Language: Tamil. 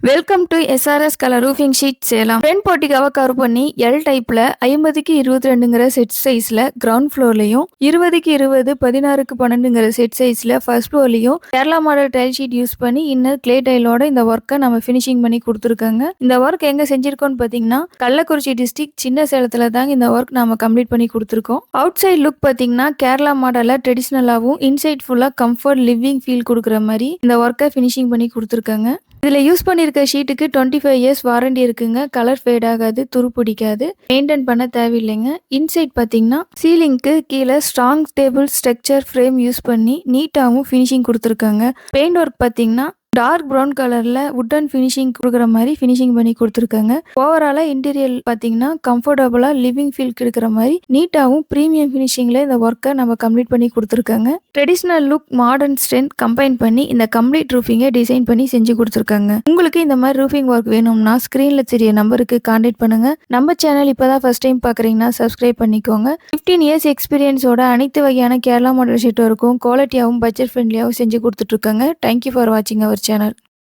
Welcome to SRS colour roofing sheet Salem. Front போர்ட்டிகாவை கவர் பண்ணி எல் டைப்ல 50க்கு 22ங்கிற செட் சைஸ்ல கிரவுண்ட் ஃப்ளோர்லயும் 20க்கு 20 16க்கு 12ங்கிற செட் சைஸ்ல ஃபர்ஸ்ட் ஃப்ளோர்லயும் Kerala model tile sheet use பண்ணி இன்னர் கிளே டைலோட இந்த ஒர்க்கை நம்ம ஃபினிஷிங் பண்ணி கொடுத்துருக்காங்க. இந்த ஒர்க் எங்க செஞ்சிருக்கோம்னு பாத்தீங்கன்னா கள்ளக்குறிச்சி டிஸ்ட்ரிக்ட் சின்ன சேலத்துல தாங்க இந்த ஒர்க் நம்ம கம்ப்ளீட் பண்ணி கொடுத்துருக்கோம். அவுட் சைட் லுக் பாத்தீங்கன்னா கேரளா மாடல்ல ட்ரெடிஷ்னலாவும் இன்சைட் ஃபுல்லா கம்ஃபர்ட் லிவிங் ஃபீல் கொடுக்குற மாதிரி இந்த ஒர்க்கை ஃபினிஷிங் பண்ணி கொடுத்துருக்காங்க. இதுல யூஸ் பண்ணிருக்க ஷீட்டுக்கு 25 இயர்ஸ் வாரண்டி இருக்குங்க. கலர் ஃபேட் ஆகாது, துரு பிடிக்காது, மெயின்டைன் பண்ண தேவையில்லைங்க. இன்சைட் பாத்தீங்கன்னா சீலிங்க்கு கீழே strong stable structure frame use பண்ணி நீட்டாவும் ஃபினிஷிங் கொடுத்துருக்காங்க. பெயிண்ட் ஒர்க் பாத்தீங்கன்னா டார்க் ப்ரௌன் கலர்ல வுட்டன் ஃபினிஷிங் கொடுக்குற மாதிரி ஃபினிஷிங் பண்ணி கொடுத்துருக்காங்க. ஓவராலா இன்டீரியர் பாத்தீங்கன்னா கம்ஃபர்டபுளா லிவிங் ஃபீல் இருக்கிற மாதிரி நீட்டாவும் ப்ரீமியம் ஃபினிஷிங்ல இந்த ஒர்க்கை நம்ம கம்ப்ளீட் பண்ணி கொடுத்துருக்காங்க. Traditional look modern strength combine பண்ணி இந்த கம்ப்ளீட் ரூஃபிங்கை டிசைன் பண்ணி செஞ்சு கொடுத்துருக்காங்க. உங்களுக்கு இந்த மாதிரி ரூஃபிங் ஒர்க் வேணும்னா ஸ்கிரீன்ல தெரிய நம்பருக்கு கான்டாக்ட் பண்ணுங்க. நம்ம சேனல் இப்பதான் ஃபர்ஸ்ட் டைம் பாக்குறீங்கன்னா சப்ஸ்கிரைப் பண்ணிக்கோங்க. 15 இயர்ஸ் எக்ஸ்பீரியன்ஸோட அனைத்து வகையான கேரளா மாடல் ஷீட் ஒர்க்கும் குவாலிட்டியாகவும் பட்ஜெட் ஃப்ரெண்ட்லியாகவும் செஞ்சு கொடுத்துட்டு இருக்காங்க. தேங்க்யூ ஃபார் வாட்சிங் அவர் channel.